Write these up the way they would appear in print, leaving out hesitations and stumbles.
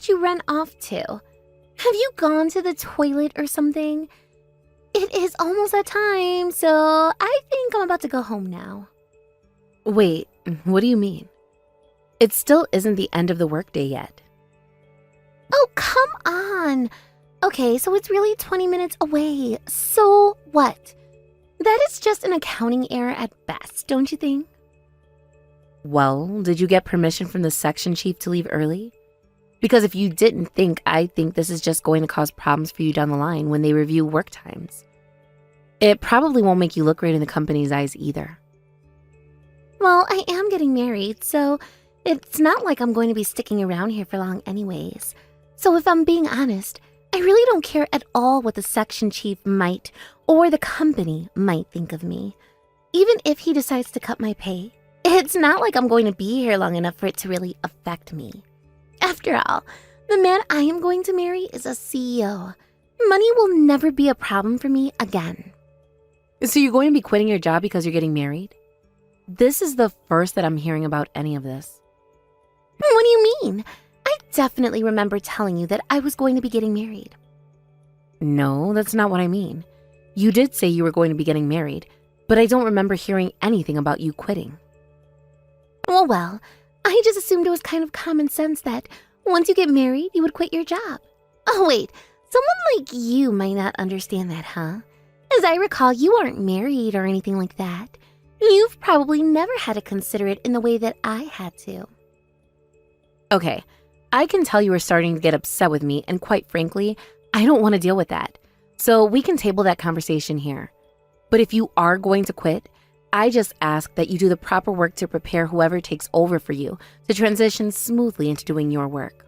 did you run off to? Have you gone to the toilet or something? It is almost that time, so I think I'm about to go home now. Wait, what do you mean? It still isn't the end of the workday yet. Oh, come on. Okay, so it's really 20 minutes away. So what? That is just an accounting error at best, don't you think? Well, did you get permission from the section chief to leave early? Because if you didn't I think this is just going to cause problems for you down the line when they review work times. It probably won't make you look great in the company's eyes either. Well, I am getting married, so it's not like I'm going to be sticking around here for long anyways. So if I'm being honest, I really don't care at all what the section chief might or the company might think of me. Even if he decides to cut my pay, it's not like I'm going to be here long enough for it to really affect me. After all, the man I am going to marry is a CEO. Money will never be a problem for me again. So you're going to be quitting your job because you're getting married? This is the first that I'm hearing about any of this. What do you mean? I definitely remember telling you that I was going to be getting married. No, that's not what I mean. You did say you were going to be getting married, but I don't remember hearing anything about you quitting. Well, I just assumed it was kind of common sense that once you get married, you would quit your job. Oh wait, someone like you might not understand that, huh? As I recall, you aren't married or anything like that. You've probably never had to consider it in the way that I had to. Okay, I can tell you are starting to get upset with me, and quite frankly, I don't want to deal with that. So we can table that conversation here. But if you are going to quit, I just ask that you do the proper work to prepare whoever takes over for you to transition smoothly into doing your work.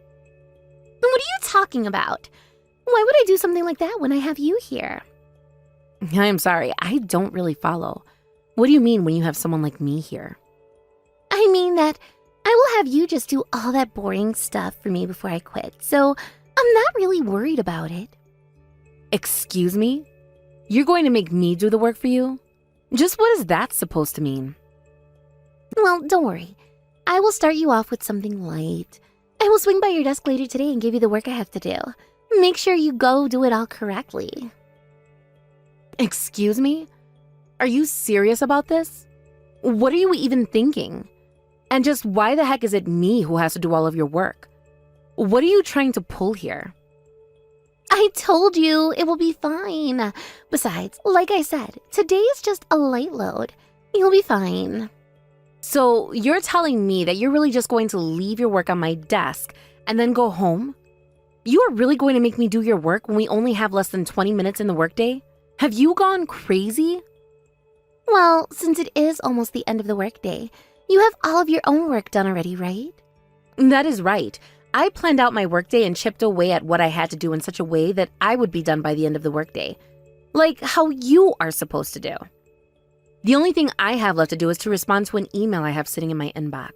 What are you talking about? Why would I do something like that when I have you here? I'm sorry, I don't really follow. What do you mean when you have someone like me here? I mean that I will have you just do all that boring stuff for me before I quit, so I'm not really worried about it. Excuse me? You're going to make me do the work for you? Just what is that supposed to mean? Well, don't worry. I will start you off with something light. I will swing by your desk later today and give you the work I have to do. Make sure you go do it all correctly. Excuse me? Are you serious about this? What are you even thinking? And just why the heck is it me who has to do all of your work? What are you trying to pull here? I told you it will be fine. Besides, like I said, today is just a light load. You'll be fine. So you're telling me that you're really just going to leave your work on my desk and then go home? You are really going to make me do your work when we only have less than 20 minutes in the workday? Have you gone crazy? Well, since it is almost the end of the workday, you have all of your own work done already, right? That is right. I planned out my workday and chipped away at what I had to do in such a way that I would be done by the end of the workday. Like how you are supposed to do. The only thing I have left to do is to respond to an email I have sitting in my inbox.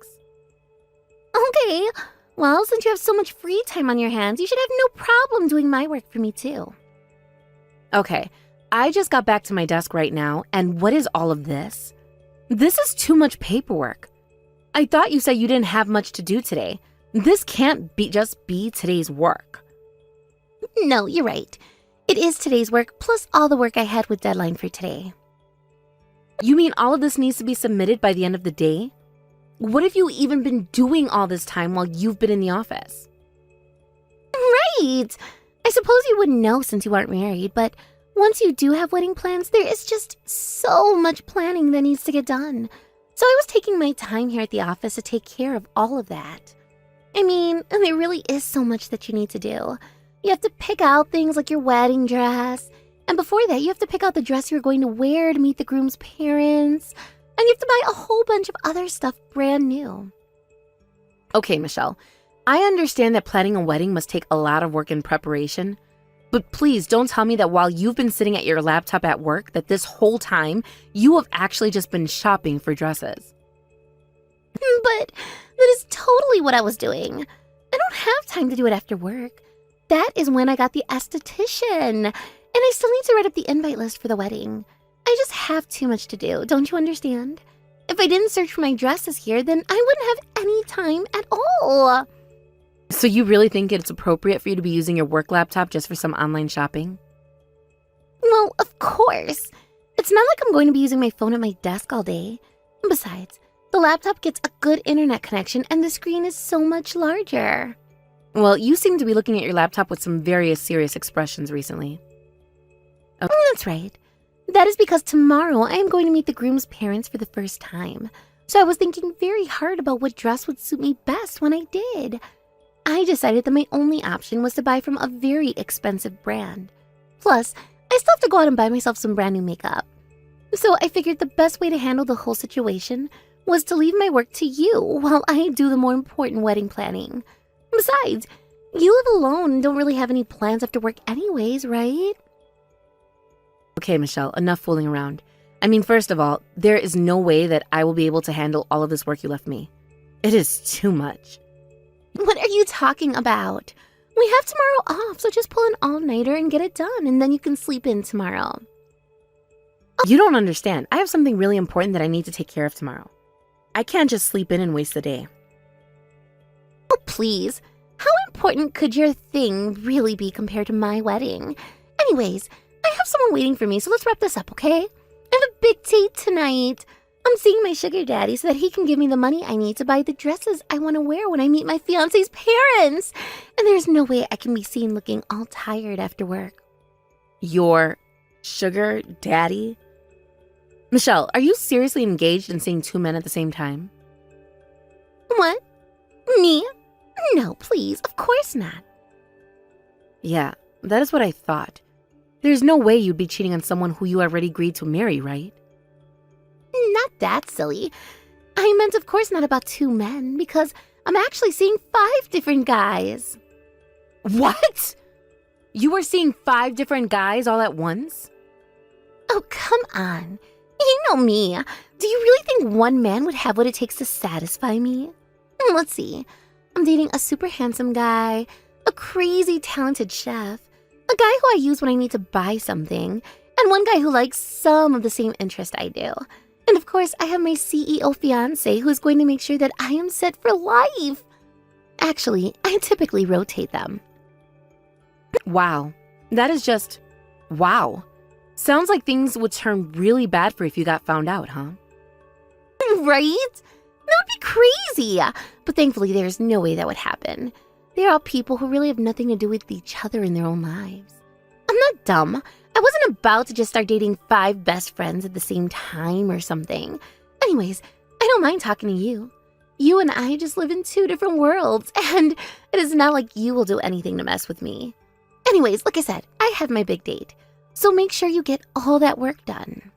Okay, well, since you have so much free time on your hands, you should have no problem doing my work for me too. Okay, I just got back to my desk right now, and what is all of this? This is too much paperwork. I thought you said you didn't have much to do today. This can't just be today's work. No, you're right. It is today's work plus all the work I had with deadline for today. You mean all of this needs to be submitted by the end of the day? What have you even been doing all this time while you've been in the office? Right! I suppose you wouldn't know since you aren't married, but once you do have wedding plans, there is just so much planning that needs to get done. So I was taking my time here at the office to take care of all of that. I mean, there really is so much that you need to do. You have to pick out things like your wedding dress. And before that, you have to pick out the dress you're going to wear to meet the groom's parents. And you have to buy a whole bunch of other stuff brand new. Okay, Michelle, I understand that planning a wedding must take a lot of work and preparation. But please don't tell me that while you've been sitting at your laptop at work, that this whole time you have actually just been shopping for dresses. But that is totally what I was doing. I don't have time to do it after work. That is when I got the esthetician. And I still need to write up the invite list for the wedding. I just have too much to do, don't you understand? If I didn't search for my dresses here, then I wouldn't have any time at all. So you really think it's appropriate for you to be using your work laptop just for some online shopping? Well, of course. It's not like I'm going to be using my phone at my desk all day. Besides, the laptop gets a good internet connection and the screen is so much larger. Well, you seem to be looking at your laptop with some very serious expressions recently. Okay. That's right. That is because tomorrow I am going to meet the groom's parents for the first time. So I was thinking very hard about what dress would suit me best when I did. I decided that my only option was to buy from a very expensive brand. Plus, I still have to go out and buy myself some brand new makeup. So I figured the best way to handle the whole situation was to leave my work to you while I do the more important wedding planning. Besides, you live alone and don't really have any plans after work anyways, right? Okay, Michelle, enough fooling around. I mean, first of all, there is no way that I will be able to handle all of this work you left me. It is too much. What are you talking about? We have tomorrow off, so just pull an all-nighter and get it done, and then you can sleep in tomorrow. You don't understand. I have something really important that I need to take care of tomorrow. I can't just sleep in and waste the day. Oh, please. How important could your thing really be compared to my wedding? Anyways, I have someone waiting for me, so let's wrap this up, okay? I have a big date tonight. I'm seeing my sugar daddy so that he can give me the money I need to buy the dresses I want to wear when I meet my fiancé's parents. And there's no way I can be seen looking all tired after work. Your sugar daddy? Michelle, are you seriously engaged in seeing two men at the same time? What? Me? No, please, of course not. Yeah, that is what I thought. There's no way you'd be cheating on someone who you already agreed to marry, right? Not that silly. I meant, of course, not about two men, because I'm actually seeing 5 different guys. What? You were seeing 5 different guys all at once? Oh, come on. You know me. Do you really think one man would have what it takes to satisfy me? Let's see. I'm dating a super handsome guy, a crazy talented chef, a guy who I use when I need to buy something, and one guy who likes some of the same interest I do. And of course, I have my CEO fiancé who is going to make sure that I am set for life. Actually, I typically rotate them. Wow. That is just... wow. Sounds like things would turn really bad for you if you got found out, huh? Right? That would be crazy. But thankfully, there's no way that would happen. They're all people who really have nothing to do with each other in their own lives. I'm not dumb. I wasn't about to just start dating 5 best friends at the same time or something. Anyways, I don't mind talking to you. You and I just live in 2 different worlds, and it is not like you will do anything to mess with me. Anyways, like I said, I have my big date. So make sure you get all that work done.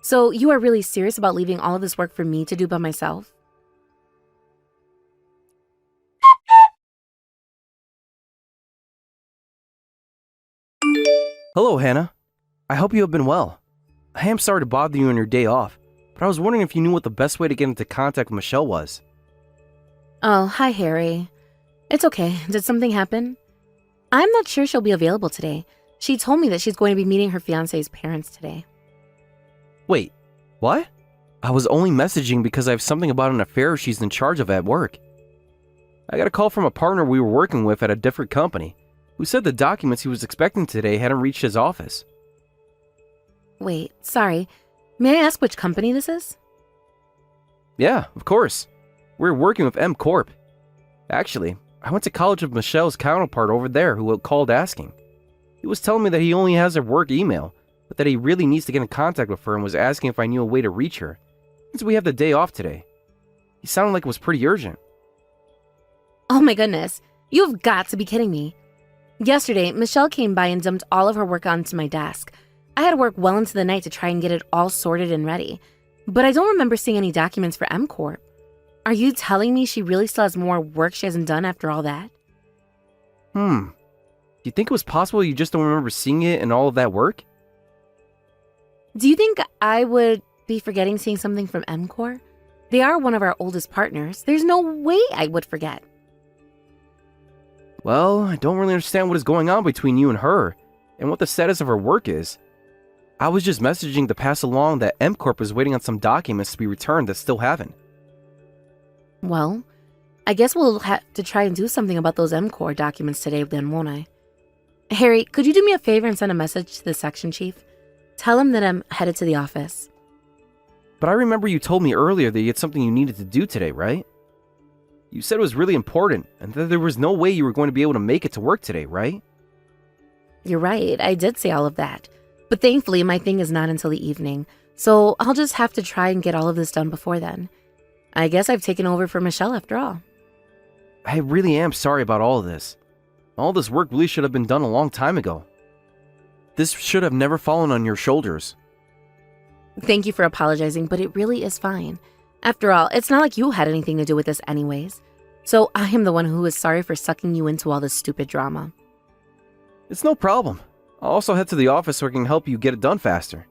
So you are really serious about leaving all of this work for me to do by myself? Hello, Hannah. I hope you have been well. I am sorry to bother you on your day off, but I was wondering if you knew what the best way to get into contact with Michelle was. Oh, hi, Harry. It's okay. Did something happen? I'm not sure she'll be available today. She told me that she's going to be meeting her fiancé's parents today. Wait, what? I was only messaging because I have something about an affair she's in charge of at work. I got a call from a partner we were working with at a different company, who said the documents he was expecting today hadn't reached his office. Wait, sorry. May I ask which company this is? Yeah, of course. We're working with M Corp. Actually, I went to college with Michelle's counterpart over there who called asking. He was telling me that he only has her work email, but that he really needs to get in contact with her and was asking if I knew a way to reach her, since we have the day off today. He sounded like it was pretty urgent. Oh my goodness. You've got to be kidding me. Yesterday, Michelle came by and dumped all of her work onto my desk. I had to work well into the night to try and get it all sorted and ready. But I don't remember seeing any documents for M Corp. Are you telling me she really still has more work she hasn't done after all that? Do you think it was possible you just don't remember seeing it in all of that work? Do you think I would be forgetting seeing something from M Corp? They are one of our oldest partners. There's no way I would forget. Well, I don't really understand what is going on between you and her, and what the status of her work is. I was just messaging to pass along that M Corp is waiting on some documents to be returned that still haven't. Well, I guess we'll have to try and do something about those MCOR documents today then, won't I? Harry, could you do me a favor and send a message to the section chief? Tell him that I'm headed to the office. But I remember you told me earlier that you had something you needed to do today, right? You said it was really important and that there was no way you were going to be able to make it to work today, right? You're right, I did say all of that. But thankfully, my thing is not until the evening, so I'll just have to try and get all of this done before then. I guess I've taken over for Michelle after all. I really am sorry about all of this. All this work really should have been done a long time ago. This should have never fallen on your shoulders. Thank you for apologizing, but it really is fine. After all, it's not like you had anything to do with this anyways. So I am the one who is sorry for sucking you into all this stupid drama. It's no problem. I'll also head to the office so I can help you get it done faster.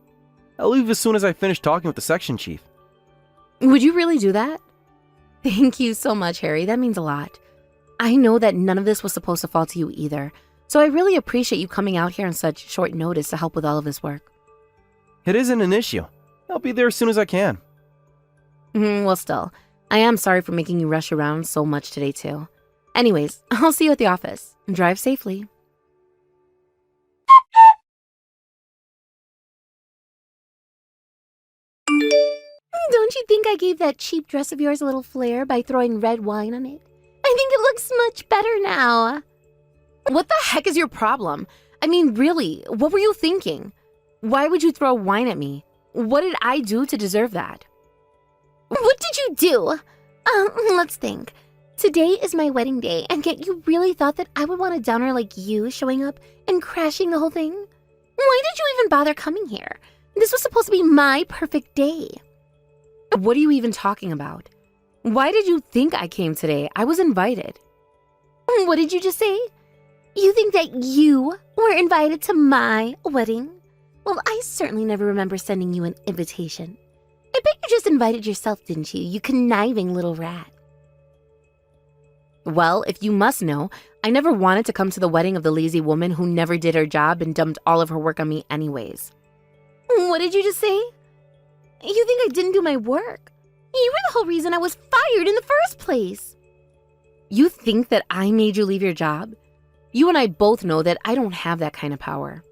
I'll leave as soon as I finish talking with the section chief. Would you really do that? Thank you so much, Harry. That means a lot. I know that none of this was supposed to fall to you either, so I really appreciate you coming out here on such short notice to help with all of this work. It isn't an issue. I'll be there as soon as I can. Well, still, I am sorry for making you rush around so much today, too. Anyways, I'll see you at the office. Drive safely. Don't you think I gave that cheap dress of yours a little flair by throwing red wine on it? I think it looks much better now. What the heck is your problem? I mean, really, what were you thinking? Why would you throw wine at me? What did I do to deserve that? What did you do? Let's think. Today is my wedding day, and yet you really thought that I would want a downer like you showing up and crashing the whole thing? Why did you even bother coming here? This was supposed to be my perfect day. What are you even talking about? Why did you think I came today? I was invited. What did you just say? You think that you were invited to my wedding? Well, I certainly never remember sending you an invitation. I bet you just invited yourself, didn't you, you conniving little rat? Well, if you must know, I never wanted to come to the wedding of the lazy woman who never did her job and dumped all of her work on me anyways. What did you just say? You think I didn't do my work? You were the whole reason I was fired in the first place. You think that I made you leave your job? You and I both know that I don't have that kind of power.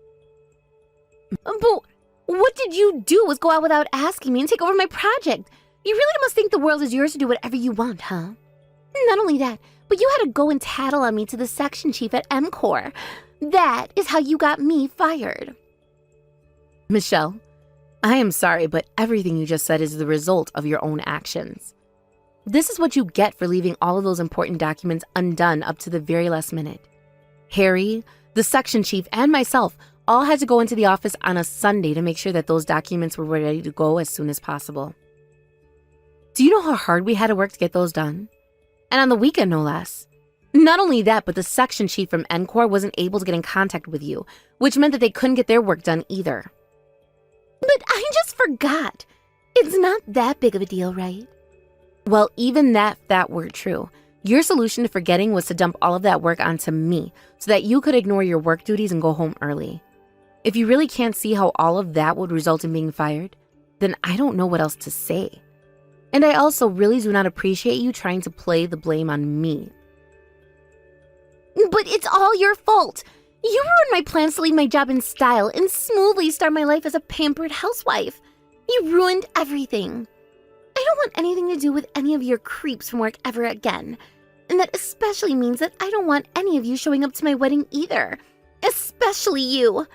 But what did you do was go out without asking me and take over my project. You really must think the world is yours to do whatever you want, huh? Not only that, but you had to go and tattle on me to the section chief at MCOR. That is how you got me fired. Michelle, I am sorry, but everything you just said is the result of your own actions. This is what you get for leaving all of those important documents undone up to the very last minute. Harry, the section chief, and myself all had to go into the office on a Sunday to make sure that those documents were ready to go as soon as possible. Do you know how hard we had to work to get those done? And on the weekend, no less. Not only that, but the section chief from NCOR wasn't able to get in contact with you, which meant that they couldn't get their work done either. But I just forgot. It's not that big of a deal, right? Well, even if that were true, your solution to forgetting was to dump all of that work onto me so that you could ignore your work duties and go home early. If you really can't see how all of that would result in being fired, then I don't know what else to say. And I also really do not appreciate you trying to play the blame on me. But it's all your fault. You ruined my plans to leave my job in style and smoothly start my life as a pampered housewife. You ruined everything. I don't want anything to do with any of your creeps from work ever again. And that especially means that I don't want any of you showing up to my wedding either. Especially you.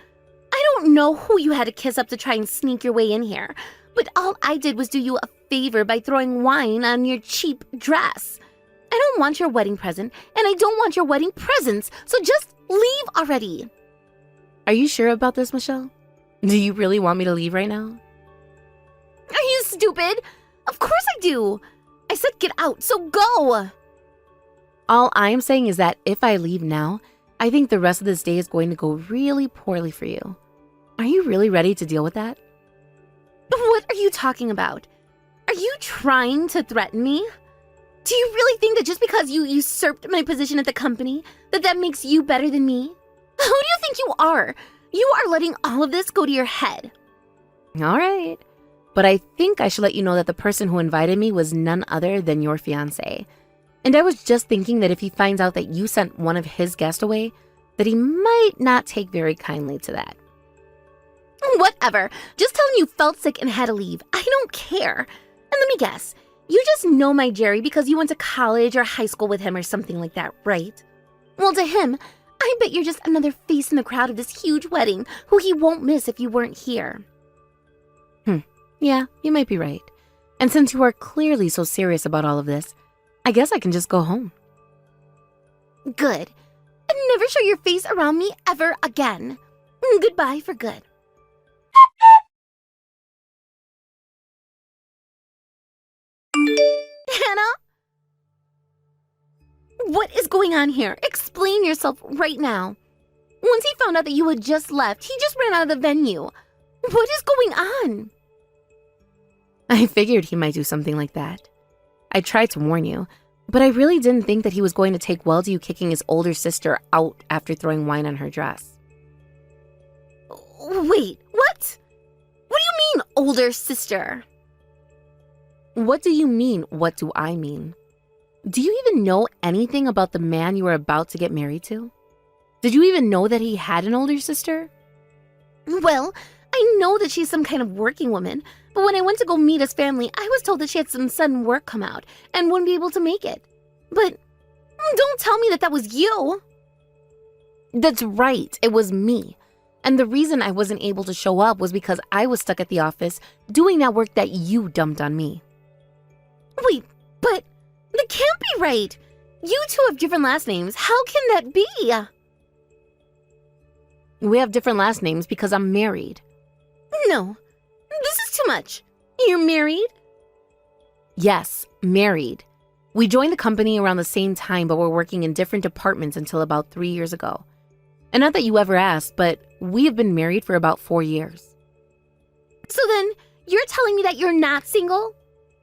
I don't know who you had to kiss up to try and sneak your way in here, but all I did was do you a favor by throwing wine on your cheap dress. I don't want your wedding present, and I don't want your wedding presents, so just leave already. Are you sure about this, Michelle? Do you really want me to leave right now? Are you stupid? Of course I do. I said get out, so go. All I'm saying is that if I leave now, I think the rest of this day is going to go really poorly for you. Are you really ready to deal with that? What are you talking about? Are you trying to threaten me? Do you really think that just because you usurped my position at the company, that makes you better than me? Who do you think you are? You are letting all of this go to your head. All right. But I think I should let you know that the person who invited me was none other than your fiancé. And I was just thinking that if he finds out that you sent one of his guests away, that he might not take very kindly to that. Whatever. Just tell him you felt sick and had to leave. I don't care. And let me guess, you just know my Jerry because you went to college or high school with him or something like that, right? Well, to him, I bet you're just another face in the crowd of this huge wedding who he won't miss if you weren't here. Yeah, you might be right. And since you are clearly so serious about all of this, I guess I can just go home. Good. And never show your face around me ever again. Goodbye for good. Hannah? What is going on here? Explain yourself right now. Once he found out that you had just left, he just ran out of the venue. What is going on? I figured he might do something like that. I tried to warn you, but I really didn't think that he was going to take well to you kicking his older sister out after throwing wine on her dress. Wait, what? What do you mean, older sister? What do you mean, what do I mean? Do you even know anything about the man you were about to get married to? Did you even know that he had an older sister? Well, I know that she's some kind of working woman, but when I went to go meet his family, I was told that she had some sudden work come out and wouldn't be able to make it. But don't tell me that that was you. That's right, it was me. And the reason I wasn't able to show up was because I was stuck at the office doing that work that you dumped on me. Wait, but that can't be right. You two have different last names. How can that be? We have different last names because I'm married. No, this is too much. You're married? Yes, married. We joined the company around the same time, but were working in different departments until about 3 years ago. And not that you ever asked, but we have been married for about 4 years. So then, you're telling me that you're not single?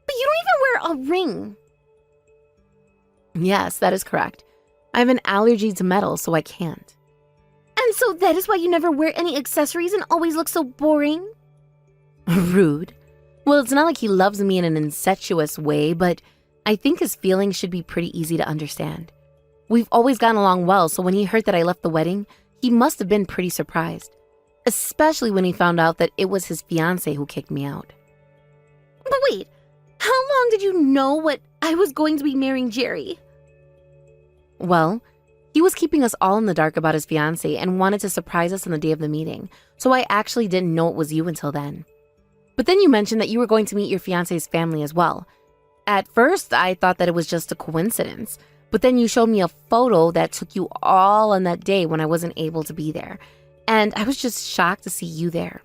But you don't even wear a ring. Yes, that is correct. I have an allergy to metal, so I can't. And so that is why you never wear any accessories and always look so boring? Rude. Well, it's not like he loves me in an incestuous way, but I think his feelings should be pretty easy to understand. We've always gotten along well, so when he heard that I left the wedding, he must have been pretty surprised. Especially when he found out that it was his fiancée who kicked me out. But wait, how long did you know what I was going to be marrying Jerry? Well, he was keeping us all in the dark about his fiancée and wanted to surprise us on the day of the meeting, so I actually didn't know it was you until then. But then you mentioned that you were going to meet your fiancé's family as well. At first, I thought that it was just a coincidence, but then you showed me a photo that took you all on that day when I wasn't able to be there, and I was just shocked to see you there.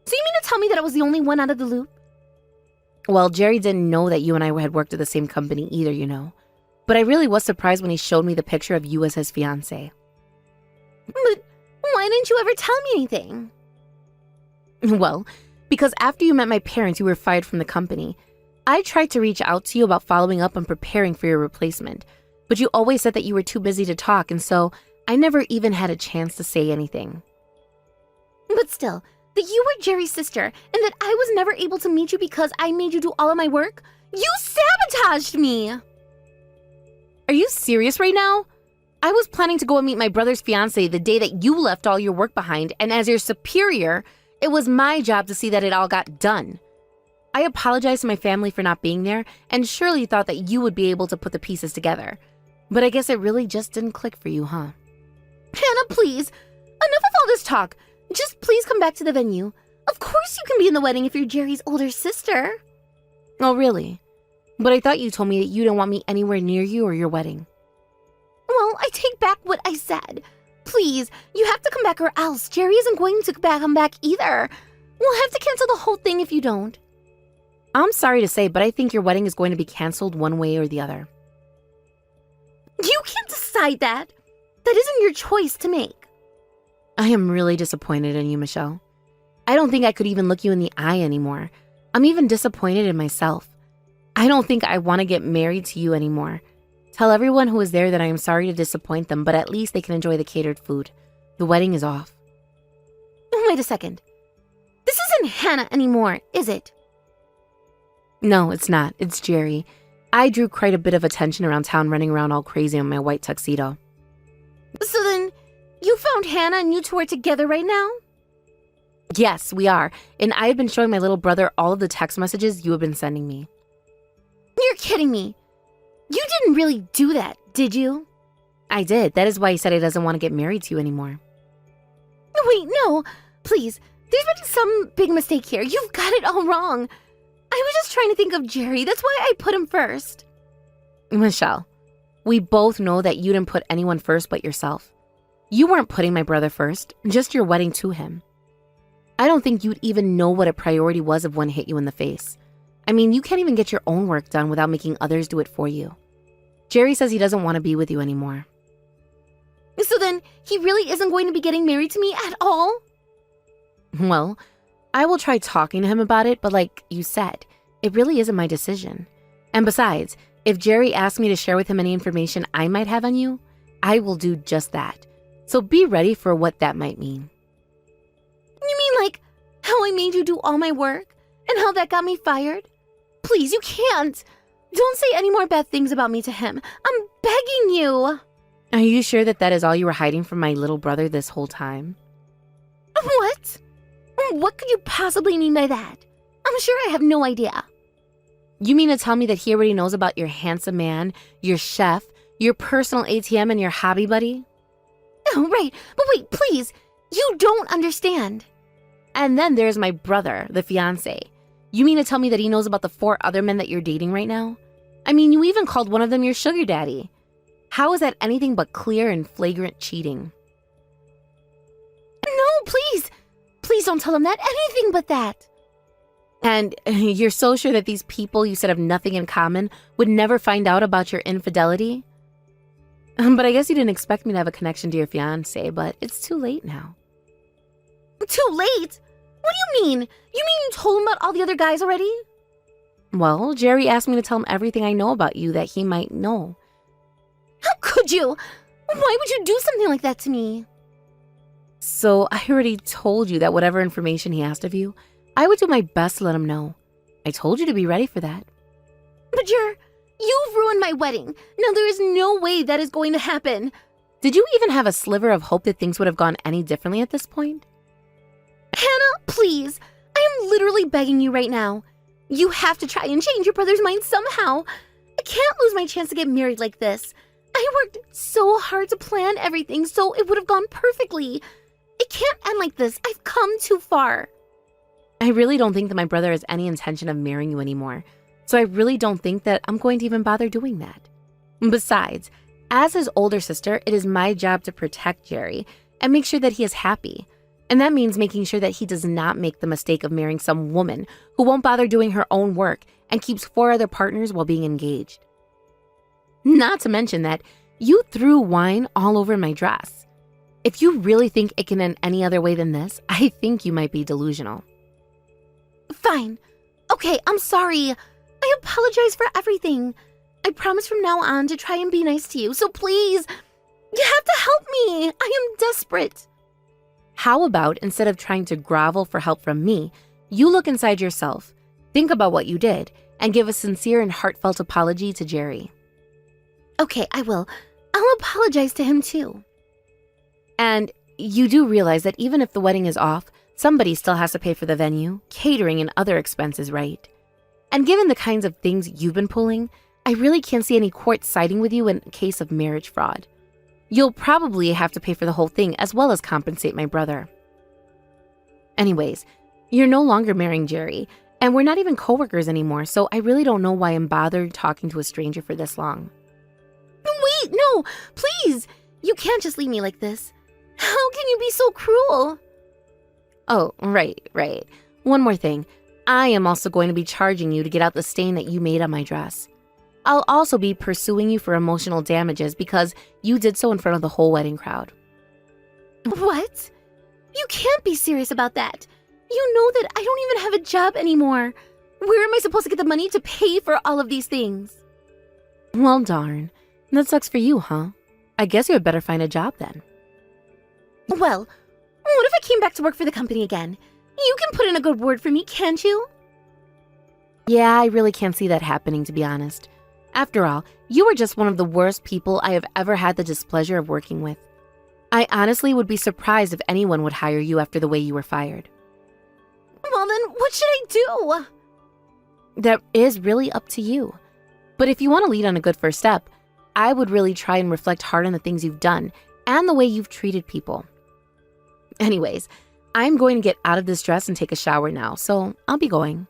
So you mean to tell me that I was the only one out of the loop? Well, Jerry didn't know that you and I had worked at the same company either, you know. But I really was surprised when he showed me the picture of you as his fiancée. But why didn't you ever tell me anything? Well, because after you met my parents, you were fired from the company. I tried to reach out to you about following up and preparing for your replacement, but you always said that you were too busy to talk, and so I never even had a chance to say anything. But still, that you were Jerry's sister and that I was never able to meet you because I made you do all of my work? You sabotaged me! Are you serious right now? I was planning to go and meet my brother's fiancée the day that you left all your work behind, and as your superior, it was my job to see that it all got done. I apologized to my family for not being there, and surely thought that you would be able to put the pieces together. But I guess it really just didn't click for you, huh? Hannah, please. Enough of all this talk. Just please come back to the venue. Of course you can be in the wedding if you're Jerry's older sister. Oh, really? But I thought you told me that you didn't want me anywhere near you or your wedding. Well, I take back what I said. Please, you have to come back or else Jerry isn't going to come back either. We'll have to cancel the whole thing if you don't. I'm sorry to say, but I think your wedding is going to be canceled one way or the other. You can't decide that. That isn't your choice to make. I am really disappointed in you, Michelle. I don't think I could even look you in the eye anymore. I'm even disappointed in myself. I don't think I want to get married to you anymore. Tell everyone who is there that I am sorry to disappoint them, but at least they can enjoy the catered food. The wedding is off. Wait a second. This isn't Hannah anymore, is it? No, it's not. It's Jerry. I drew quite a bit of attention around town running around all crazy in my white tuxedo. So then, you found Hannah and you two are together right now? Yes, we are, and I have been showing my little brother all of the text messages you have been sending me. You're kidding me. You didn't really do that, did you? I did. That is why he said he doesn't want to get married to you anymore. Wait, no. Please. There's been some big mistake here. You've got it all wrong. I was just trying to think of Jerry. That's why I put him first. Michelle, we both know that you didn't put anyone first but yourself. You weren't putting my brother first, just your wedding to him. I don't think you'd even know what a priority was if one hit you in the face. I mean, you can't even get your own work done without making others do it for you. Jerry says he doesn't want to be with you anymore. So then, he really isn't going to be getting married to me at all? Well, I will try talking to him about it, but like you said, it really isn't my decision. And besides, if Jerry asks me to share with him any information I might have on you, I will do just that. So be ready for what that might mean. You mean like how I made you do all my work and how that got me fired? Please, you can't. Don't say any more bad things about me to him. I'm begging you. Are you sure that that is all you were hiding from my little brother this whole time? What? What could you possibly mean by that? I'm sure I have no idea. You mean to tell me that he already knows about your handsome man, your chef, your personal ATM, and your hobby buddy? Oh, right. But wait, please. You don't understand. And then there's my brother, the fiancé. You mean to tell me that he knows about the 4 other men that you're dating right now? I mean, you even called one of them your sugar daddy. How is that anything but clear and flagrant cheating? No, please. Please don't tell him that. Anything but that. And you're so sure that these people you said have nothing in common would never find out about your infidelity? But I guess you didn't expect me to have a connection to your fiancé, but it's too late now. Too late? What do you mean? You mean you told him about all the other guys already? Well, Jerry asked me to tell him everything I know about you that he might know. How could you? Why would you do something like that to me? So I already told you that whatever information he asked of you, I would do my best to let him know. I told you to be ready for that. But you've ruined my wedding. Now there is no way that is going to happen. Did you even have a sliver of hope that things would have gone any differently at this point? Hannah, please. I am literally begging you right now. You have to try and change your brother's mind somehow. I can't lose my chance to get married like this. I worked so hard to plan everything so it would have gone perfectly. It can't end like this. I've come too far. I really don't think that my brother has any intention of marrying you anymore. So I really don't think that I'm going to even bother doing that. Besides, as his older sister, it is my job to protect Jerry and make sure that he is happy. And that means making sure that he does not make the mistake of marrying some woman who won't bother doing her own work and keeps 4 other partners while being engaged. Not to mention that you threw wine all over my dress. If you really think it can end any other way than this, I think you might be delusional. Fine. Okay, I'm sorry. I apologize for everything. I promise from now on to try and be nice to you, so please, you have to help me. I am desperate. How about instead of trying to grovel for help from me, you look inside yourself, think about what you did, and give a sincere and heartfelt apology to Jerry. Okay, I will. I'll apologize to him too. And you do realize that even if the wedding is off, somebody still has to pay for the venue, catering, and other expenses, right? And given the kinds of things you've been pulling, I really can't see any court siding with you in case of marriage fraud. You'll probably have to pay for the whole thing as well as compensate my brother. Anyways, you're no longer marrying Jerry, and we're not even coworkers anymore, so I really don't know why I'm bothered talking to a stranger for this long. Wait, no, please. You can't just leave me like this. How can you be so cruel? Oh, right. One more thing. I am also going to be charging you to get out the stain that you made on my dress. I'll also be pursuing you for emotional damages because you did so in front of the whole wedding crowd. What? You can't be serious about that. You know that I don't even have a job anymore. Where am I supposed to get the money to pay for all of these things? Well, darn. That sucks for you, huh? I guess you had better find a job then. Well, what if I came back to work for the company again? You can put in a good word for me, can't you? Yeah, I really can't see that happening, to be honest. After all, you are just one of the worst people I have ever had the displeasure of working with. I honestly would be surprised if anyone would hire you after the way you were fired. Well, then what should I do? That is really up to you. But if you want to lead on a good first step, I would really try and reflect hard on the things you've done and the way you've treated people. Anyways, I'm going to get out of this dress and take a shower now, so I'll be going.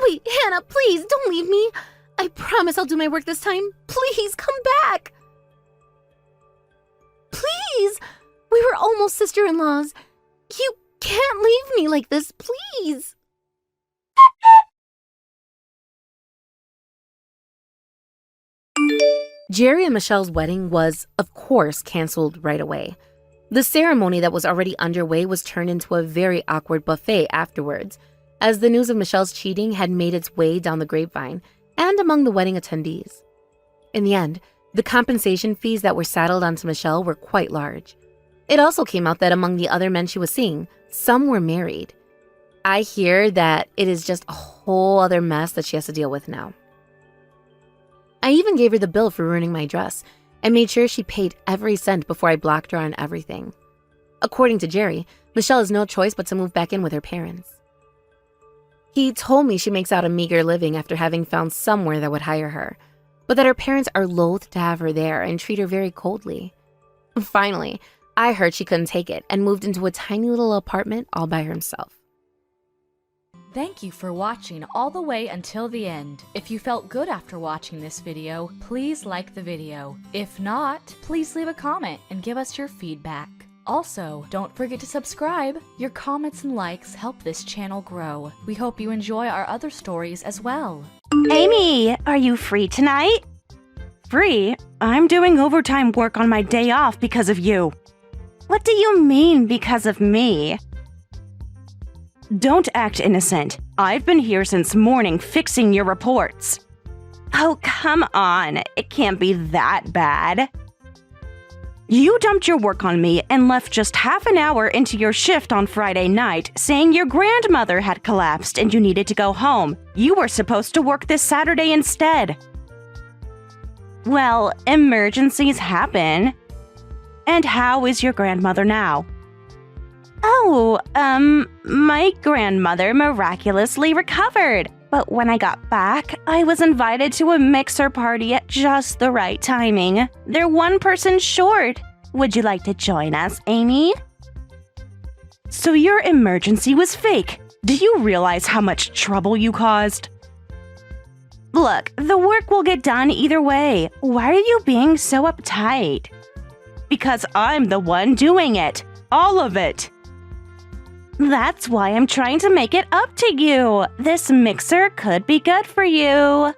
Wait, Hannah, please don't leave me. I promise I'll do my work this time. Please come back. Please. We were almost sister-in-laws. You can't leave me like this, please. Jerry and Michelle's wedding was, of course, canceled right away. The ceremony that was already underway was turned into a very awkward buffet afterwards, as the news of Michelle's cheating had made its way down the grapevine and among the wedding attendees. In the end, the compensation fees that were saddled onto Michelle were quite large. It also came out that among the other men she was seeing, some were married. I hear that it is just a whole other mess that she has to deal with now. I even gave her the bill for ruining my dress and made sure she paid every cent before I blocked her on everything. According to Jerry, Michelle has no choice but to move back in with her parents. He told me she makes out a meager living after having found somewhere that would hire her, but that her parents are loath to have her there and treat her very coldly. Finally, I heard she couldn't take it and moved into a tiny little apartment all by herself. Thank you for watching all the way until the end. If you felt good after watching this video, please like the video. If not, please leave a comment and give us your feedback. Also, don't forget to subscribe. Your comments and likes help this channel grow. We hope you enjoy our other stories as well. Amy, are you free tonight? Free? I'm doing overtime work on my day off because of you. What do you mean because of me? Don't act innocent. I've been here since morning fixing your reports. Oh, come on. It can't be that bad. You dumped your work on me and left just half an hour into your shift on Friday night, saying your grandmother had collapsed and you needed to go home. You were supposed to work this Saturday instead. Well, emergencies happen. And how is your grandmother now? Oh, my grandmother miraculously recovered. But when I got back, I was invited to a mixer party at just the right timing. They're one person short. Would you like to join us, Amy? So your emergency was fake. Do you realize how much trouble you caused? Look, the work will get done either way. Why are you being so uptight? Because I'm the one doing it. All of it. That's why I'm trying to make it up to you. This mixer could be good for you.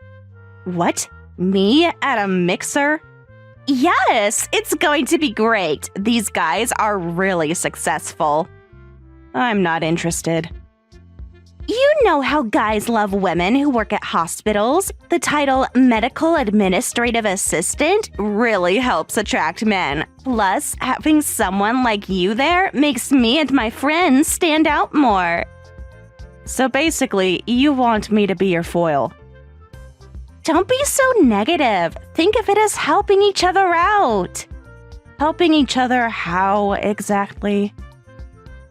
What? Me at a mixer? Yes, it's going to be great. These guys are really successful. I'm not interested. You know how guys love women who work at hospitals. The title medical administrative assistant really helps attract men. Plus, having someone like you there makes me and my friends stand out more. So basically, you want me to be your foil. Don't be so negative. Think of it as helping each other out. Helping each other how exactly?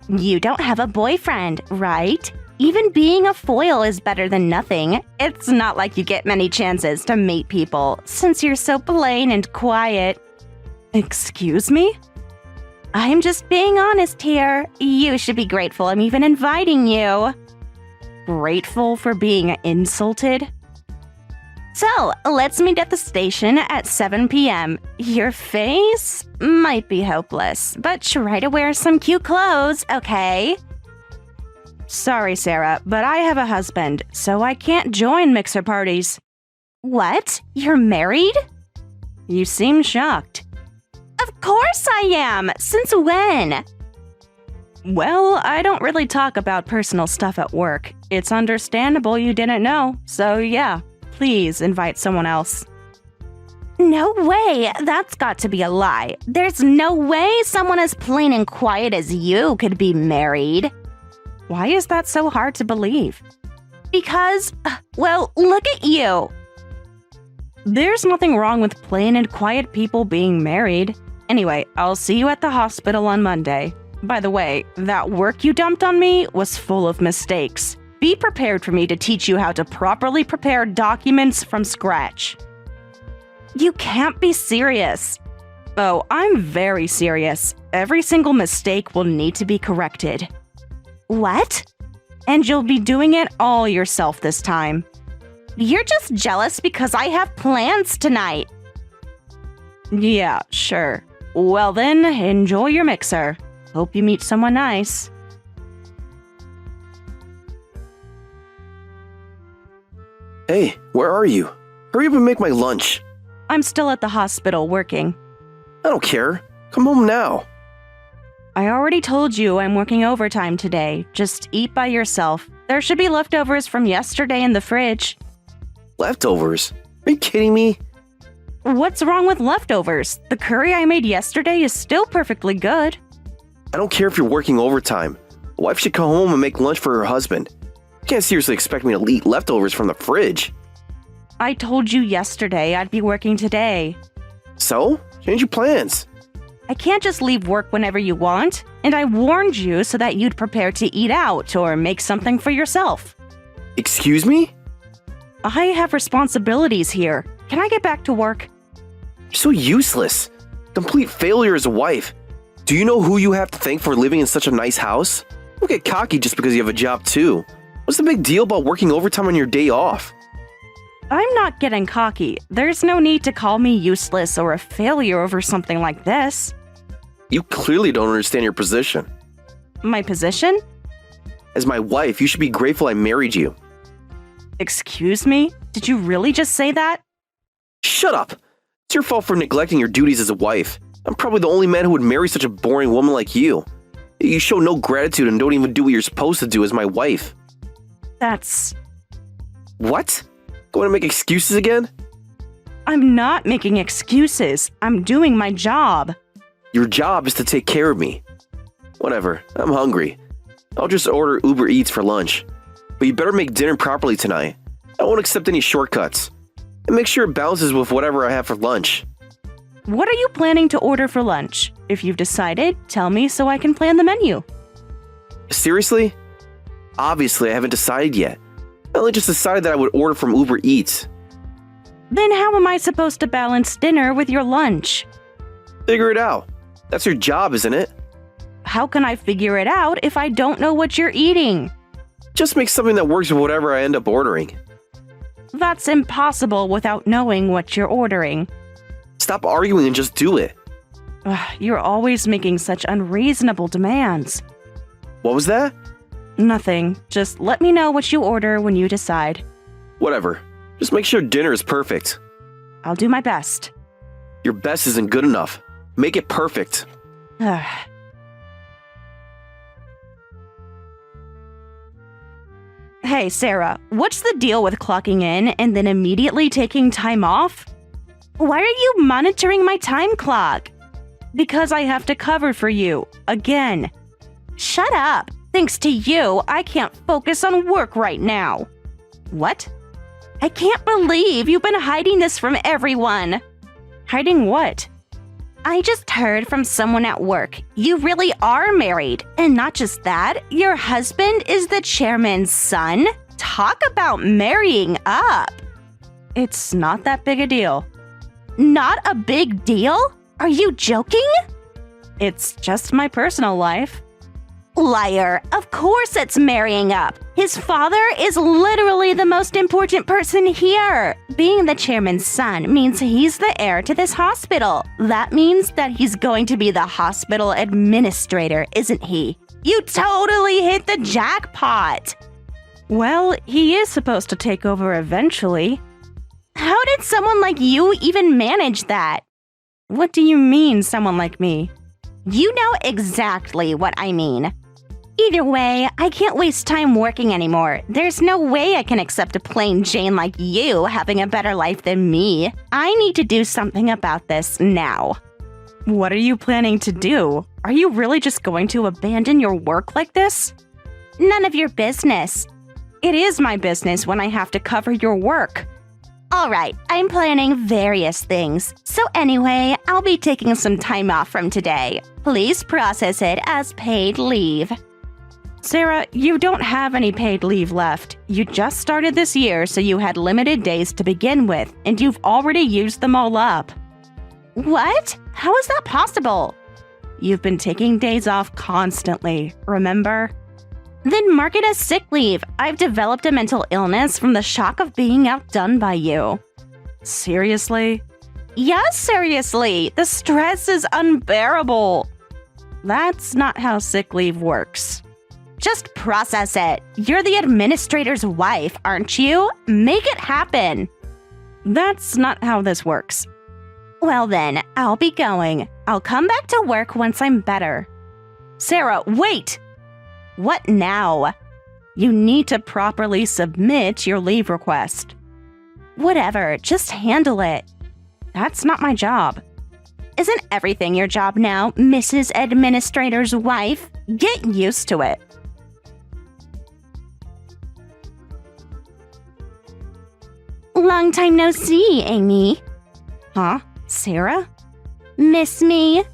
You don't have a boyfriend, right? Even being a foil is better than nothing. It's not like you get many chances to meet people, since you're so plain and quiet. Excuse me? I'm just being honest here. You should be grateful I'm even inviting you. Grateful for being insulted? So, let's meet at the station at 7 p.m. Your face might be hopeless, but try to wear some cute clothes, okay? Sorry, Sarah, but I have a husband, so I can't join mixer parties. What? You're married? You seem shocked. Of course I am! Since when? Well, I don't really talk about personal stuff at work. It's understandable you didn't know, so yeah, please invite someone else. No way! That's got to be a lie. There's no way someone as plain and quiet as you could be married. Why is that so hard to believe? Because, well, look at you. There's nothing wrong with plain and quiet people being married. Anyway, I'll see you at the hospital on Monday. By the way, that work you dumped on me was full of mistakes. Be prepared for me to teach you how to properly prepare documents from scratch. You can't be serious. Oh, I'm very serious. Every single mistake will need to be corrected. What? And you'll be doing it all yourself this time. You're just jealous because I have plans tonight. Yeah, sure. Well then, enjoy your mixer. Hope you meet someone nice. Hey, where are you? Hurry up and make my lunch. I'm still at the hospital working. I don't care. Come home now. I already told you I'm working overtime today. Just eat by yourself. There should be leftovers from yesterday in the fridge. Leftovers? Are you kidding me? What's wrong with leftovers? The curry I made yesterday is still perfectly good. I don't care if you're working overtime. A wife should come home and make lunch for her husband. You can't seriously expect me to eat leftovers from the fridge. I told you yesterday I'd be working today. So? Change your plans. I can't just leave work whenever you want, and I warned you so that you'd prepare to eat out or make something for yourself. Excuse me? I have responsibilities here. Can I get back to work? You're so useless. Complete failure as a wife. Do you know who you have to thank for living in such a nice house? Don't get cocky just because you have a job too. What's the big deal about working overtime on your day off? I'm not getting cocky. There's no need to call me useless or a failure over something like this. You clearly don't understand your position. My position? As my wife, you should be grateful I married you. Excuse me? Did you really just say that? Shut up! It's your fault for neglecting your duties as a wife. I'm probably the only man who would marry such a boring woman like you. You show no gratitude and don't even do what you're supposed to do as my wife. That's... What? Going to make excuses again? I'm not making excuses. I'm doing my job. Your job is to take care of me. Whatever, I'm hungry. I'll just order Uber Eats for lunch. But you better make dinner properly tonight. I won't accept any shortcuts. And make sure it balances with whatever I have for lunch. What are you planning to order for lunch? If you've decided, tell me so I can plan the menu. Seriously? Obviously, I haven't decided yet. I only just decided that I would order from Uber Eats. Then how am I supposed to balance dinner with your lunch? Figure it out. That's your job, isn't it? How can I figure it out if I don't know what you're eating? Just make something that works with whatever I end up ordering. That's impossible without knowing what you're ordering. Stop arguing and just do it. You're always making such unreasonable demands. What was that? Nothing. Just let me know what you order when you decide. Whatever. Just make sure dinner is perfect. I'll do my best. Your best isn't good enough. Make it perfect. Hey, Sarah, what's the deal with clocking in and then immediately taking time off? Why are you monitoring my time clock? Because I have to cover for you. Again. Shut up. Thanks to you, I can't focus on work right now. What? I can't believe you've been hiding this from everyone. Hiding what? I just heard from someone at work. You really are married. And not just that, your husband is the chairman's son. Talk about marrying up. It's not that big a deal. Not a big deal? Are you joking? It's just my personal life. Liar. Of course it's marrying up. His father is literally the most important person here. Being the chairman's son means he's the heir to this hospital. That means that he's going to be the hospital administrator, isn't he? You totally hit the jackpot. Well, he is supposed to take over eventually. How did someone like you even manage that? What do you mean, someone like me? You know exactly what I mean. Either way, I can't waste time working anymore. There's no way I can accept a plain Jane like you having a better life than me. I need to do something about this now. What are you planning to do? Are you really just going to abandon your work like this? None of your business. It is my business when I have to cover your work. All right, I'm planning various things. So anyway, I'll be taking some time off from today. Please process it as paid leave. Sarah, you don't have any paid leave left. You just started this year, so you had limited days to begin with, and you've already used them all up. What? How is that possible? You've been taking days off constantly, remember? Then mark it as sick leave. I've developed a mental illness from the shock of being outdone by you. Seriously? Yes, seriously. The stress is unbearable. That's not how sick leave works. Just process it. You're the administrator's wife, aren't you? Make it happen. That's not how this works. Well then, I'll be going. I'll come back to work once I'm better. Sarah, wait! What now? You need to properly submit your leave request. Whatever, just handle it. That's not my job. Isn't everything your job now, Mrs. Administrator's wife? Get used to it. Long time no see, Amy. Huh? Sarah? Miss me?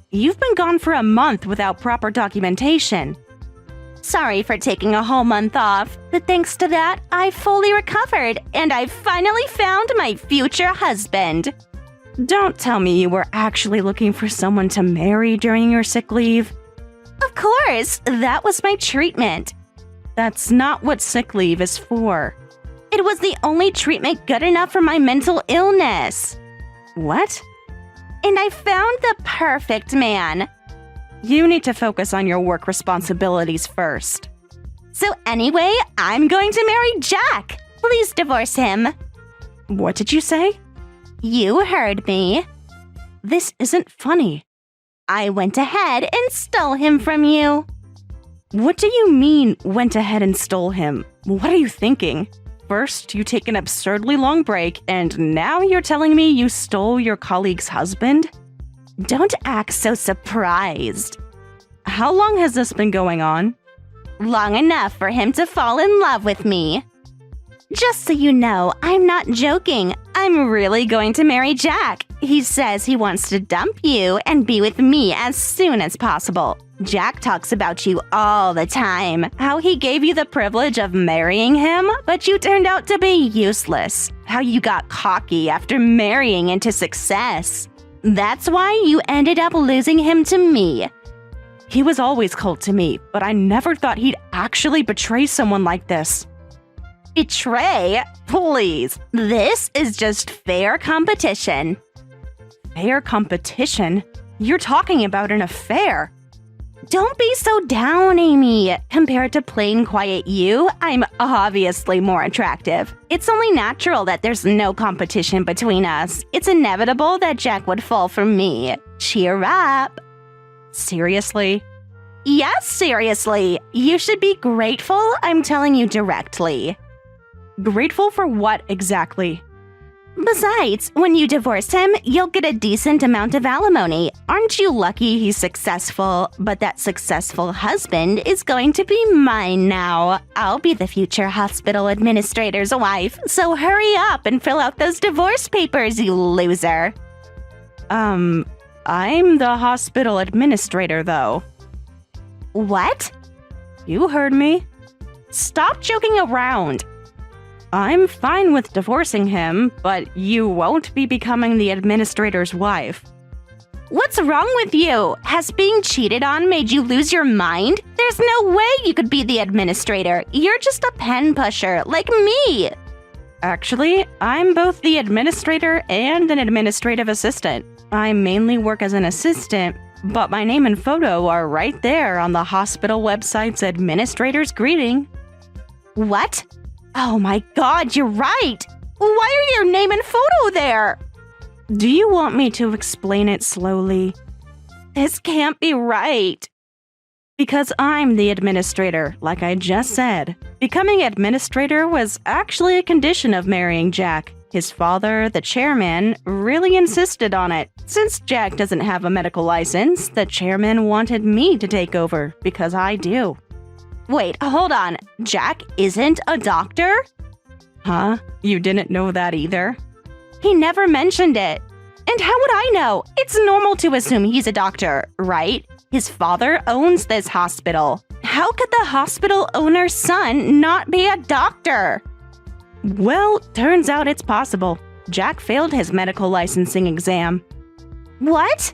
You've been gone for a month without proper documentation. Sorry for taking a whole month off, but thanks to that, I fully recovered, and I finally found my future husband. Don't tell me you were actually looking for someone to marry during your sick leave. Of course, that was my treatment. That's not what sick leave is for. It was the only treatment good enough for my mental illness. What? And I found the perfect man. You need to focus on your work responsibilities first. So anyway, I'm going to marry Jack. Please divorce him. What did you say? You heard me. This isn't funny. I went ahead and stole him from you. What do you mean, went ahead and stole him? What are you thinking? First, you take an absurdly long break, and now you're telling me you stole your colleague's husband? Don't act so surprised. How long has this been going on? Long enough for him to fall in love with me. Just so you know, I'm not joking. I'm really going to marry Jack. He says he wants to dump you and be with me as soon as possible. Jack talks about you all the time, how he gave you the privilege of marrying him, but you turned out to be useless, how you got cocky after marrying into success. That's why you ended up losing him to me. He was always cold to me, but I never thought he'd actually betray someone like this. Betray? Please, this is just fair competition. Fair competition? You're talking about an affair. Don't be so down, Amy. Compared to plain quiet you, I'm obviously more attractive. It's only natural that there's no competition between us. It's inevitable that Jack would fall for me. Cheer up. Seriously? Yes, seriously. You should be grateful, I'm telling you directly. Grateful for what exactly? Besides, when you divorce him, you'll get a decent amount of alimony. Aren't you lucky he's successful? But that successful husband is going to be mine now. I'll be the future hospital administrator's wife, so hurry up and fill out those divorce papers, you loser. I'm the hospital administrator, though. What? You heard me. Stop joking around. I'm fine with divorcing him, but you won't be becoming the administrator's wife. What's wrong with you? Has being cheated on made you lose your mind? There's no way you could be the administrator. You're just a pen pusher, like me. Actually, I'm both the administrator and an administrative assistant. I mainly work as an assistant, but my name and photo are right there on the hospital website's administrator's greeting. What? Oh my god, you're right! Why are your name and photo there? Do you want me to explain it slowly? This can't be right. Because I'm the administrator, like I just said. Becoming administrator was actually a condition of marrying Jack. His father, the chairman, really insisted on it. Since Jack doesn't have a medical license, the chairman wanted me to take over, because I do. Wait, hold on. Jack isn't a doctor? Huh? You didn't know that either? He never mentioned it. And how would I know? It's normal to assume he's a doctor, right? His father owns this hospital. How could the hospital owner's son not be a doctor? Well, turns out it's possible. Jack failed his medical licensing exam. What?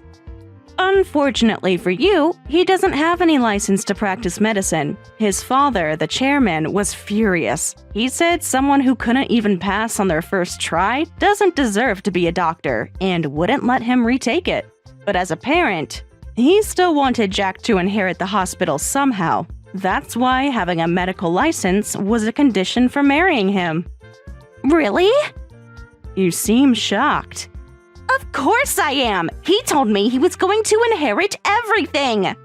Unfortunately for you, he doesn't have any license to practice medicine. His father, the chairman, was furious. He said someone who couldn't even pass on their first try doesn't deserve to be a doctor and wouldn't let him retake it. But as a parent, he still wanted Jack to inherit the hospital somehow. That's why having a medical license was a condition for marrying him. Really? You seem shocked. Of course I am! He told me he was going to inherit everything!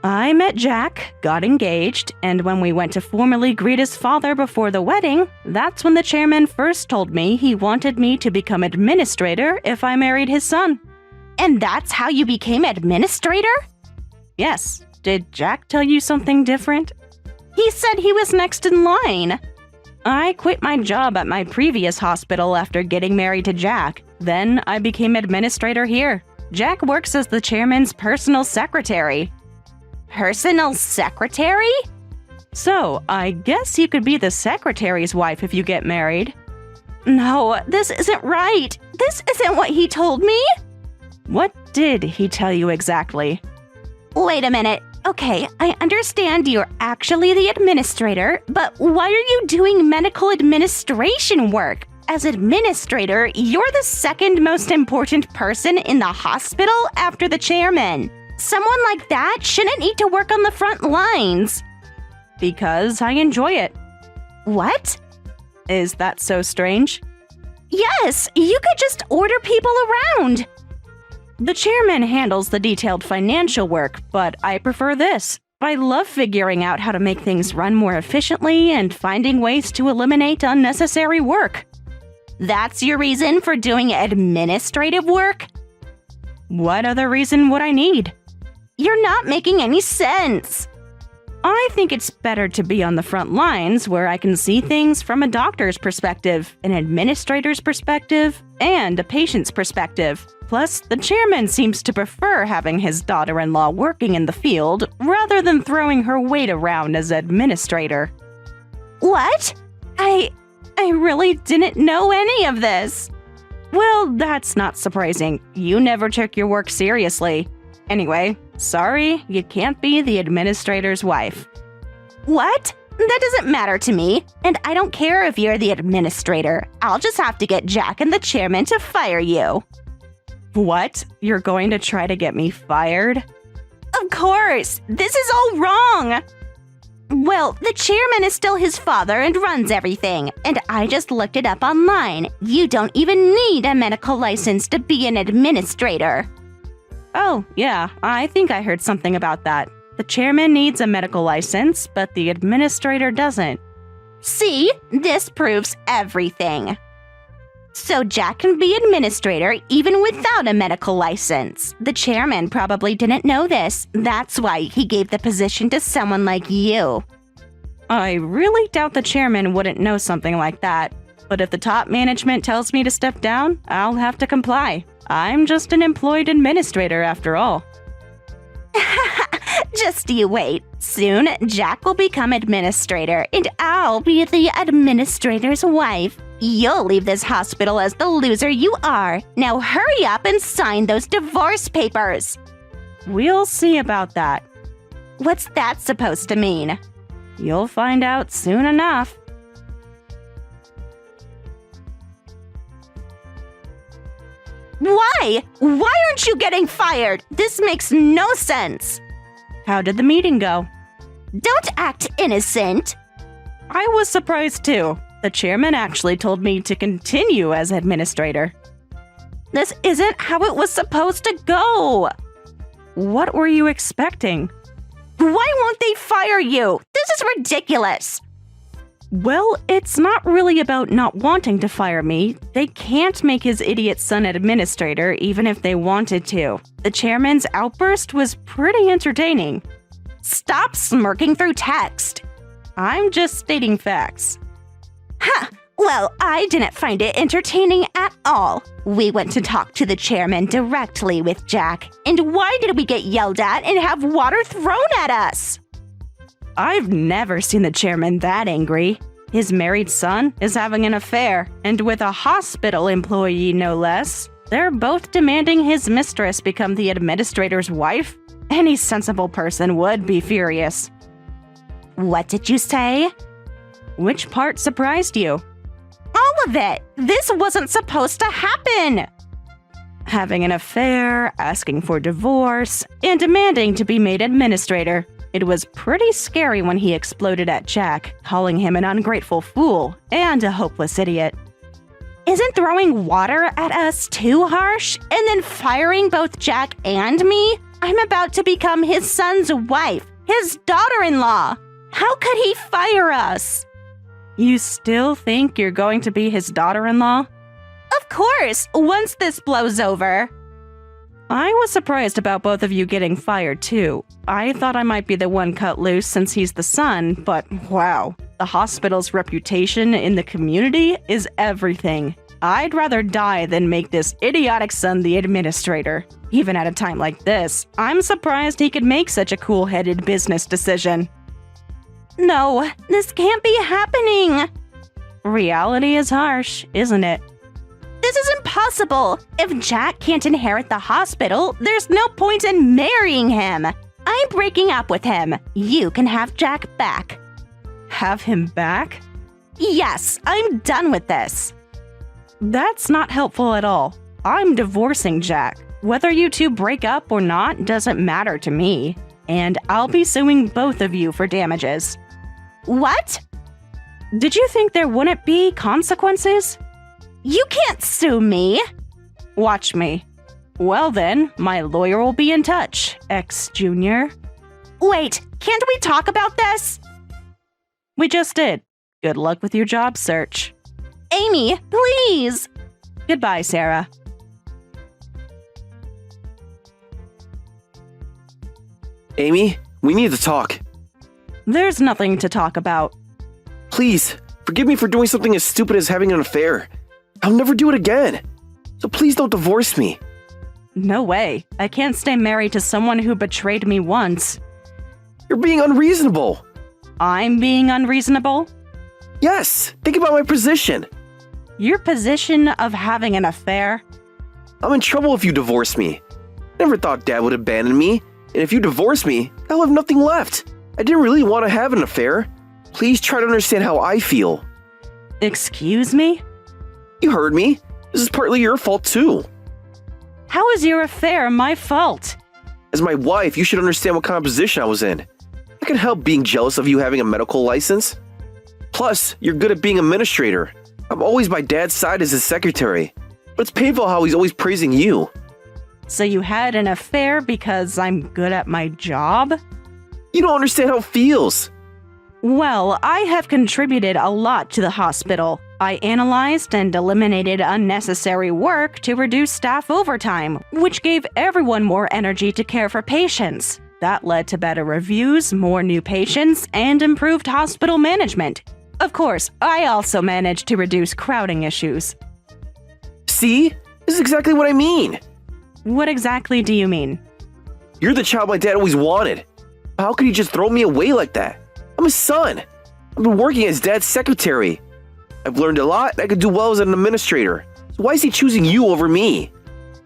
I met Jack, got engaged, and when we went to formally greet his father before the wedding, that's when the chairman first told me he wanted me to become administrator if I married his son. And that's how you became administrator? Yes. Did Jack tell you something different? He said he was next in line. I quit my job at my previous hospital after getting married to Jack. Then I became administrator here. Jack works as the chairman's personal secretary. Personal secretary? So, I guess you could be the secretary's wife if you get married. No, this isn't right. This isn't what he told me. What did he tell you exactly? Wait a minute. Okay, I understand you're actually the administrator, but why are you doing medical administration work? As administrator, you're the second most important person in the hospital after the chairman. Someone like that shouldn't need to work on the front lines. Because I enjoy it. What? Is that so strange? Yes, you could just order people around. The chairman handles the detailed financial work, but I prefer this. I love figuring out how to make things run more efficiently and finding ways to eliminate unnecessary work. That's your reason for doing administrative work? What other reason would I need? You're not making any sense. I think it's better to be on the front lines where I can see things from a doctor's perspective, an administrator's perspective, and a patient's perspective. Plus, the chairman seems to prefer having his daughter-in-law working in the field rather than throwing her weight around as administrator. What? I really didn't know any of this. Well, that's not surprising. You never took your work seriously. Anyway, sorry, you can't be the administrator's wife. What? That doesn't matter to me, and I don't care if you're the administrator. I'll just have to get Jack and the chairman to fire you. What? You're going to try to get me fired? Of course! This is all wrong! Well, the chairman is still his father and runs everything, and I just looked it up online. You don't even need a medical license to be an administrator. Oh, yeah, I think I heard something about that. The chairman needs a medical license, but the administrator doesn't. See? This proves everything. So Jack can be administrator even without a medical license. The chairman probably didn't know this. That's why he gave the position to someone like you. I really doubt the chairman wouldn't know something like that. But if the top management tells me to step down, I'll have to comply. I'm just an employed administrator after all. Just you wait. Soon, Jack will become administrator, and I'll be the administrator's wife. You'll leave this hospital as the loser you are. Now hurry up and sign those divorce papers. We'll see about that. What's that supposed to mean? You'll find out soon enough. Why? Why aren't you getting fired? This makes no sense. How did the meeting go? Don't act innocent. I was surprised too. The chairman actually told me to continue as administrator. This isn't how it was supposed to go. What were you expecting? Why won't they fire you? This is ridiculous. Well, it's not really about not wanting to fire me. They can't make his idiot son administrator even if they wanted to. The chairman's outburst was pretty entertaining. Stop smirking through text. I'm just stating facts. Ha! Well, I didn't find it entertaining at all. We went to talk to the chairman directly with Jack. And why did we get yelled at and have water thrown at us? I've never seen the chairman that angry. His married son is having an affair, and with a hospital employee no less. They're both demanding his mistress become the administrator's wife. Any sensible person would be furious. What did you say? Which part surprised you? All of it! This wasn't supposed to happen! Having an affair, asking for divorce, and demanding to be made administrator. It was pretty scary when he exploded at Jack, calling him an ungrateful fool and a hopeless idiot. Isn't throwing water at us too harsh? And then firing both Jack and me? I'm about to become his son's wife, his daughter-in-law. How could he fire us? You still think you're going to be his daughter-in-law? Of course, once this blows over. I was surprised about both of you getting fired too. I thought I might be the one cut loose since he's the son, but wow. The hospital's reputation in the community is everything. I'd rather die than make this idiotic son the administrator. Even at a time like this, I'm surprised he could make such a cool-headed business decision. No, this can't be happening. Reality is harsh, isn't it? This is impossible. If Jack can't inherit the hospital, there's no point in marrying him. I'm breaking up with him. You can have Jack back. Have him back? Yes, I'm done with this. That's not helpful at all. I'm divorcing Jack. Whether you two break up or not doesn't matter to me. And I'll be suing both of you for damages. What? Did you think there wouldn't be consequences? You can't sue me. Watch me. Well then, my lawyer will be in touch, ex-junior. Wait, can't we talk about this? We just did. Good luck with your job search. Amy, please. Goodbye, Sarah. Amy, we need to talk. There's nothing to talk about. Please, forgive me for doing something as stupid as having an affair. I'll never do it again. So please don't divorce me. No way. I can't stay married to someone who betrayed me once. You're being unreasonable. I'm being unreasonable? Yes, think about my position. Your position of having an affair? I'm in trouble if you divorce me. Never thought Dad would abandon me. And if you divorce me, I'll have nothing left. I didn't really want to have an affair. Please try to understand how I feel. Excuse me? You heard me. This is partly your fault too. How is your affair my fault? As my wife, you should understand what kind of position I was in. I can help being jealous of you having a medical license. Plus, you're good at being administrator. I'm always by Dad's side as his secretary. But it's painful how he's always praising you. So you had an affair because I'm good at my job? You don't understand how it feels. Well, I have contributed a lot to the hospital. I analyzed and eliminated unnecessary work to reduce staff overtime, which gave everyone more energy to care for patients. That led to better reviews, more new patients, and improved hospital management. Of course, I also managed to reduce crowding issues. See? This is exactly what I mean. What exactly do you mean? You're the child my dad always wanted. How could he just throw me away like that? I'm his son. I've been working as Dad's secretary. I've learned a lot and I could do well as an administrator. So why is he choosing you over me?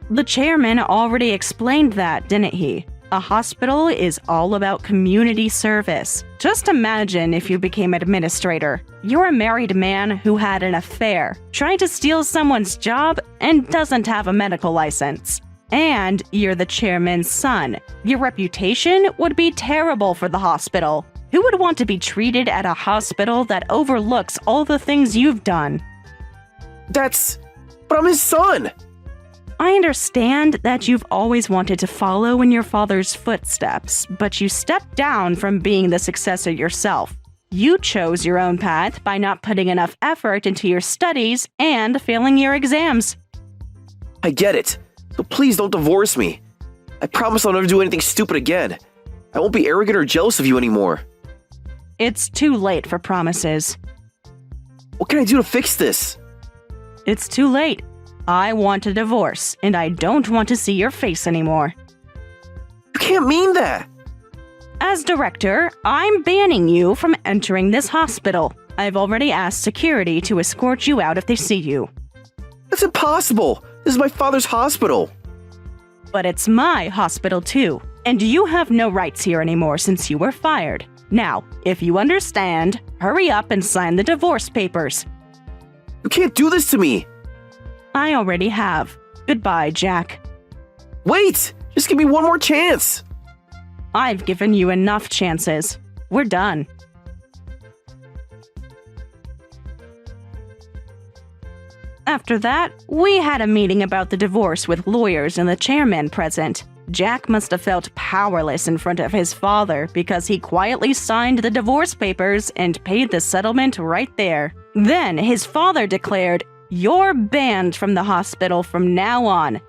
The chairman already explained that, didn't he? A hospital is all about community service. Just imagine if you became administrator. You're a married man who had an affair, trying to steal someone's job and doesn't have a medical license. And you're the chairman's son. Your reputation would be terrible for the hospital. Who would want to be treated at a hospital that overlooks all the things you've done? But I'm his son. I understand that you've always wanted to follow in your father's footsteps, but you stepped down from being the successor yourself. You chose your own path by not putting enough effort into your studies and failing your exams. I get it. So please don't divorce me. I promise I'll never do anything stupid again. I won't be arrogant or jealous of you anymore. It's too late for promises. What can I do to fix this? It's too late. I want a divorce, and I don't want to see your face anymore. You can't mean that! As director, I'm banning you from entering this hospital. I've already asked security to escort you out if they see you. That's impossible! This is my father's hospital! But it's my hospital too, and you have no rights here anymore since you were fired. Now, if you understand, hurry up and sign the divorce papers. You can't do this to me! I already have. Goodbye, Jack. Wait! Just give me one more chance! I've given you enough chances. We're done. After that, we had a meeting about the divorce with lawyers and the chairman present. Jack must have felt powerless in front of his father because he quietly signed the divorce papers and paid the settlement right there. Then his father declared, "You're banned from the hospital from now on.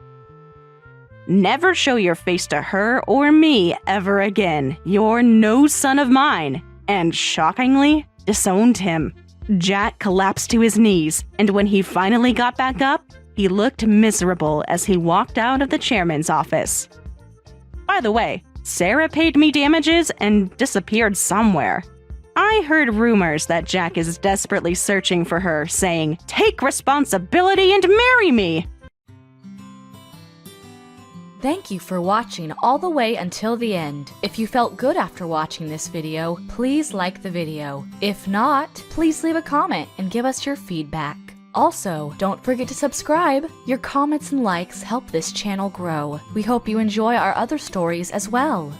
Never show your face to her or me ever again. You're no son of mine." And shockingly, disowned him. Jack collapsed to his knees, and when he finally got back up, he looked miserable as he walked out of the chairman's office. By the way, Sarah paid me damages and disappeared somewhere. I heard rumors that Jack is desperately searching for her, saying, "Take responsibility and marry me!" Thank you for watching all the way until the end. If you felt good after watching this video, please like the video. If not, please leave a comment and give us your feedback. Also, don't forget to subscribe. Your comments and likes help this channel grow. We hope you enjoy our other stories as well.